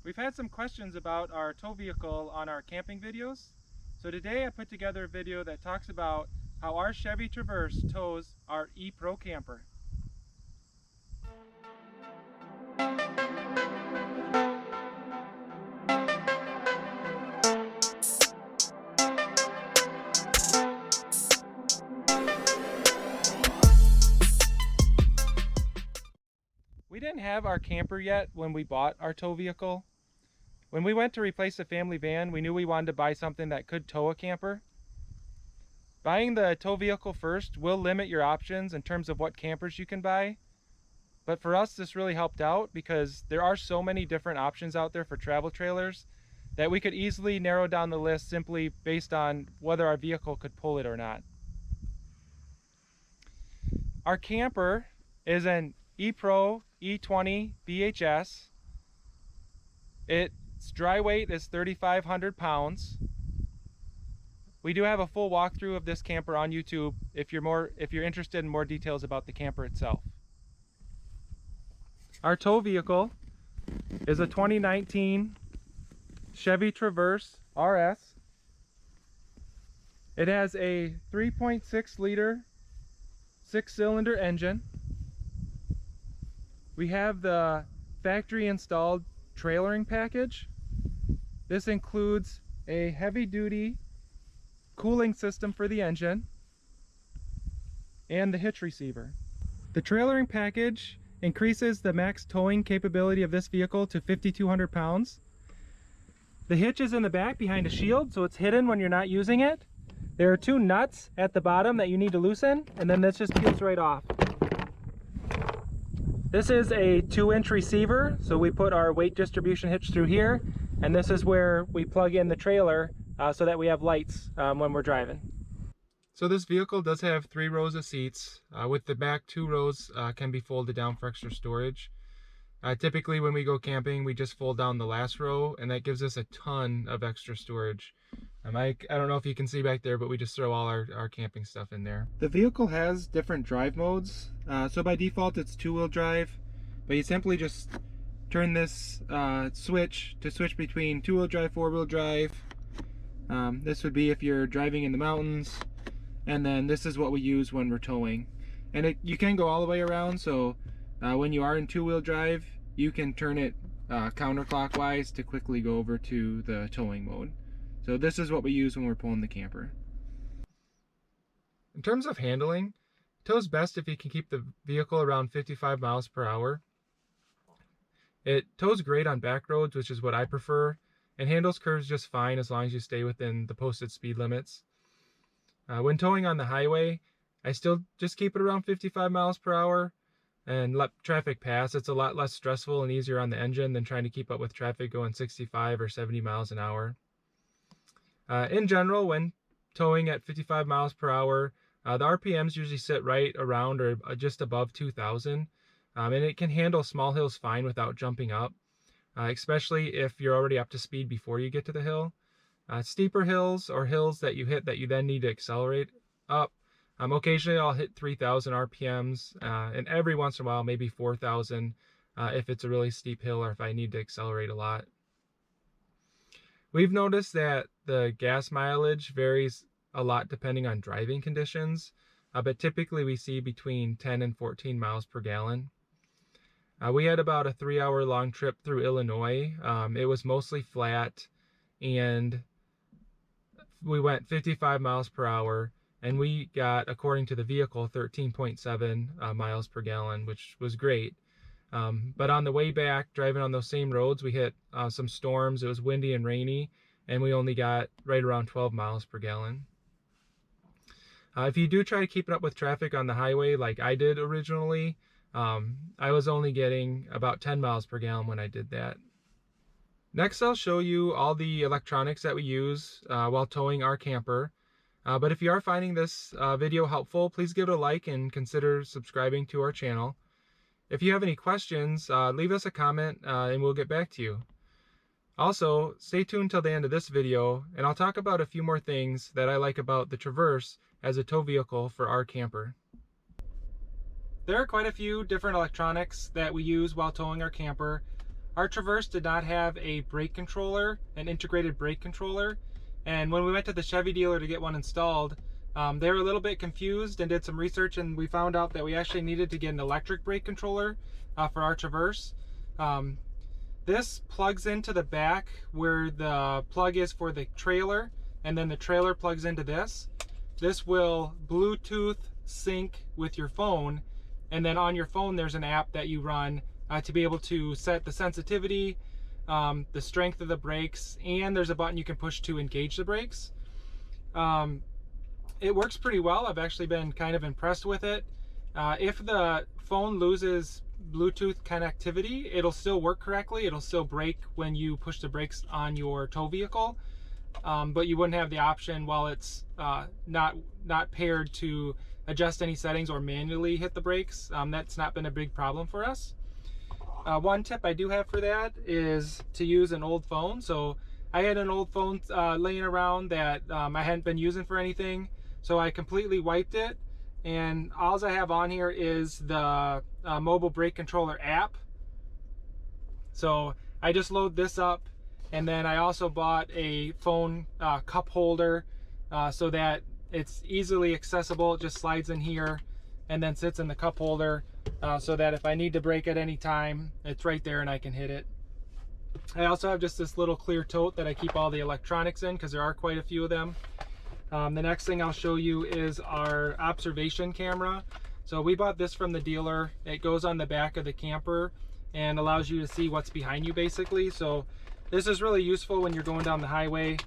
We've had some questions about our tow vehicle on our camping videos. So today I put together a video that talks about how our Chevy Traverse tows our E-Pro camper. We didn't have our camper yet when we bought our tow vehicle. When we went to replace the family van, we knew we wanted to buy something that could tow a camper. Buying the tow vehicle first will limit your options in terms of what campers you can buy. But for us, this really helped out because there are so many different options out there for travel trailers that we could easily narrow down the list simply based on whether our vehicle could pull it or not. Our camper is an E-Pro E20BHS. Its dry weight is 3,500 pounds. We do have a full walkthrough of this camper on YouTube if you're interested in more details about the camper itself. Our tow vehicle is a 2019 Chevy Traverse RS. It has a 3.6 liter 6-cylinder engine. We have the factory installed trailering package. This includes a heavy-duty cooling system for the engine and the hitch receiver. The trailering package increases the max towing capability of this vehicle to 5,200 pounds. The hitch is in the back behind a shield, so it's hidden when you're not using it. There are 2 nuts at the bottom that you need to loosen, and then this just peels right off. This is a 2-inch receiver, so we put our weight distribution hitch through here, and this is where we plug in the trailer so that we have lights when we're driving. So this vehicle does have 3 rows of seats. With the back 2 rows can be folded down for extra storage. Typically when we go camping, we just fold down the last row, and that gives us a ton of extra storage. I don't know if you can see back there, but we just throw all our camping stuff in there. The vehicle has different drive modes. So by default it's 2-wheel drive, but you simply just turn this switch to switch between 2-wheel drive, 4-wheel drive. This would be if you're driving in the mountains, and then this is what we use when we're towing. And you can go all the way around, so when you are in 2-wheel drive, you can turn it counterclockwise to quickly go over to the towing mode. So this is what we use when we're pulling the camper. In terms of handling, it tows best if you can keep the vehicle around 55 miles per hour. It tows great on back roads, which is what I prefer, and handles curves just fine as long as you stay within the posted speed limits. When towing on the highway, I still just keep it around 55 miles per hour and let traffic pass. It's a lot less stressful and easier on the engine than trying to keep up with traffic going 65 or 70 miles an hour. In general, when towing at 55 miles per hour, the RPMs usually sit right around or just above 2,000, and it can handle small hills fine without jumping up, especially if you're already up to speed before you get to the hill. Steeper hills or hills that you hit that you then need to accelerate up, occasionally I'll hit 3,000 RPMs, and every once in a while maybe 4,000 if it's a really steep hill or if I need to accelerate a lot. We've noticed that the gas mileage varies a lot depending on driving conditions, but typically we see between 10 and 14 miles per gallon. We had about a 3-hour long trip through Illinois. It was mostly flat, and we went 55 miles per hour, and we got, according to the vehicle, 13.7 miles per gallon, which was great. But on the way back, driving on those same roads, we hit some storms. It was windy and rainy, and we only got right around 12 miles per gallon. If you do try to keep it up with traffic on the highway like I did originally, I was only getting about 10 miles per gallon when I did that. Next, I'll show you all the electronics that we use while towing our camper. But if you are finding this video helpful, please give it a like and consider subscribing to our channel. If you have any questions, leave us a comment and we'll get back to you. Also, stay tuned till the end of this video, and I'll talk about a few more things that I like about the Traverse as a tow vehicle for our camper. There are quite a few different electronics that we use while towing our camper. Our Traverse did not have a brake controller, an integrated brake controller, and when we went to the Chevy dealer to get one installed, they were a little bit confused and did some research, and we found out that we actually needed to get an electric brake controller for our Traverse. This plugs into the back where the plug is for the trailer, and then the trailer plugs into this. This will Bluetooth sync with your phone, and then on your phone there's an app that you run to be able to set the sensitivity, the strength of the brakes, and there's a button you can push to engage the brakes. It works pretty well. I've actually been kind of impressed with it. If the phone loses Bluetooth connectivity, it'll still work correctly. It'll still brake when you push the brakes on your tow vehicle, but you wouldn't have the option while it's not paired to adjust any settings or manually hit the brakes. That's not been a big problem for us. One tip I do have for that is to use an old phone. So I had an old phone laying around that I hadn't been using for anything, so I completely wiped it, and all I have on here is the mobile brake controller app. So I just load this up, and then I also bought a phone cup holder so that it's easily accessible. It just slides in here and then sits in the cup holder, so that if I need to brake at any time, it's right there and I can hit it. I also have just this little clear tote that I keep all the electronics in, because there are quite a few of them. The next thing I'll show you is our observation camera. So we bought this from the dealer. It goes on the back of the camper and allows you to see what's behind you, basically. So this is really useful when you're going down the highway.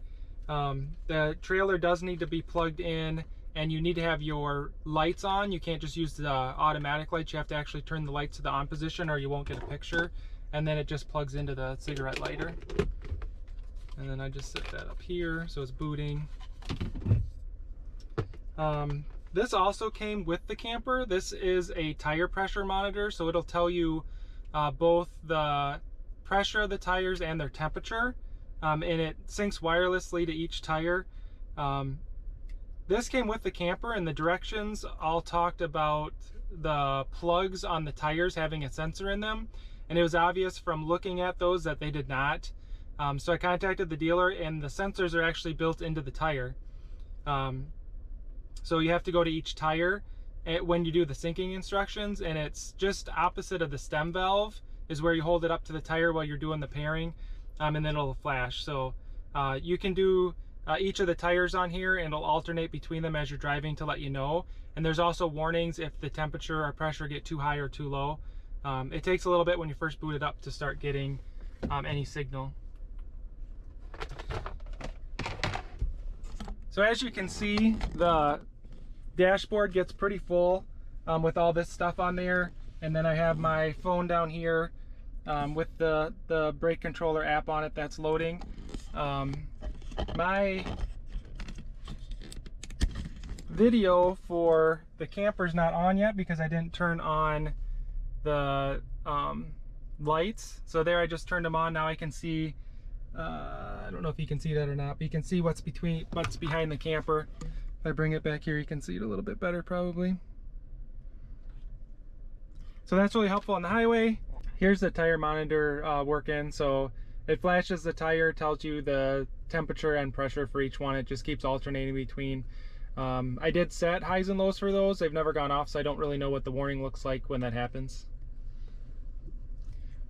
The trailer does need to be plugged in, and you need to have your lights on. You can't just use the automatic lights. You have to actually turn the lights to the on position or you won't get a picture. And then it just plugs into the cigarette lighter. And then I just set that up here so it's booting. This also came with the camper. This is a tire pressure monitor, so it'll tell you both the pressure of the tires and their temperature, and it syncs wirelessly to each tire. This came with the camper, and the directions all talked about the plugs on the tires having a sensor in them, and it was obvious from looking at those that they did not. So I contacted the dealer, and the sensors are actually built into the tire. So you have to go to each tire when you do the syncing instructions, and it's just opposite of the stem valve is where you hold it up to the tire while you're doing the pairing, and then it'll flash. So you can do each of the tires on here, and it'll alternate between them as you're driving to let you know. And there's also warnings if the temperature or pressure get too high or too low. It takes a little bit when you first boot it up to start getting any signal. So as you can see, the dashboard gets pretty full with all this stuff on there, and then I have my phone down here with the brake controller app on it that's loading. My video for the camper's not on yet because I didn't turn on the lights. So there, I just turned them on. Now I can see, I don't know if you can see that or not, but you can see what's behind the camper. If I bring it back here, you can see it a little bit better probably. So that's really helpful on the highway. Here's the tire monitor working. So it flashes the tire, tells you the temperature and pressure for each one. It just keeps alternating between. I did set highs and lows for those. They've never gone off, so I don't really know what the warning looks like when that happens.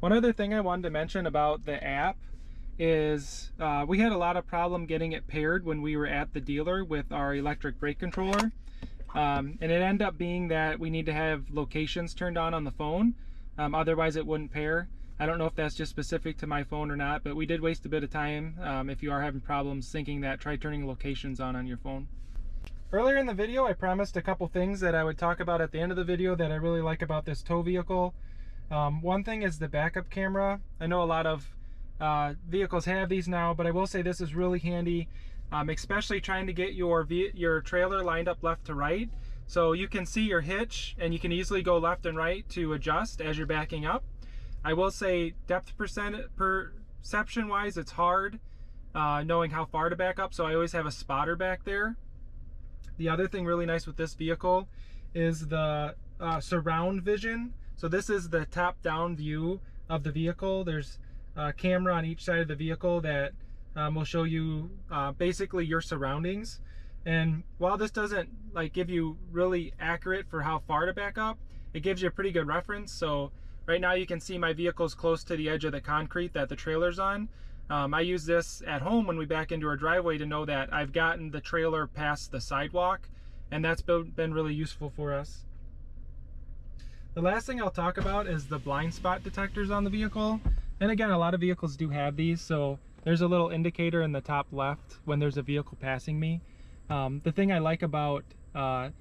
One other thing I wanted to mention about the app is we had a lot of problem getting it paired when we were at the dealer with our electric brake controller. And it ended up being that we need to have locations turned on the phone. Otherwise it wouldn't pair. I don't know if that's just specific to my phone or not, but we did waste a bit of time. If you are having problems syncing that, try turning locations on your phone. Earlier in the video, I promised a couple things that I would talk about at the end of the video that I really like about this tow vehicle. One thing is the backup camera. I know a lot of vehicles have these now, but I will say this is really handy, especially trying to get your trailer lined up left to right. So you can see your hitch, and you can easily go left and right to adjust as you're backing up. I will say depth perception wise, it's hard knowing how far to back up, so I always have a spotter back there. The other thing really nice with this vehicle is the surround vision. So this is the top-down view of the vehicle. There's camera on each side of the vehicle that will show you basically your surroundings. And while this doesn't like give you really accurate for how far to back up, it gives you a pretty good reference. So right now you can see my vehicle's close to the edge of the concrete that the trailer's on. I use this at home when we back into our driveway to know that I've gotten the trailer past the sidewalk, and that's been really useful for us. The last thing I'll talk about is the blind spot detectors on the vehicle. And again, a lot of vehicles do have these, so there's a little indicator in the top left when there's a vehicle passing me. The thing I like about the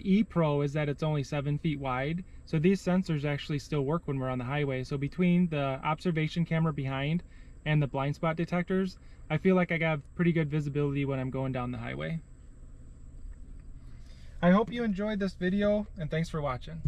E Pro is that it's only 7 feet wide, so these sensors actually still work when we're on the highway. So between the observation camera behind and the blind spot detectors, I feel like I got pretty good visibility when I'm going down the highway. I hope you enjoyed this video, and thanks for watching.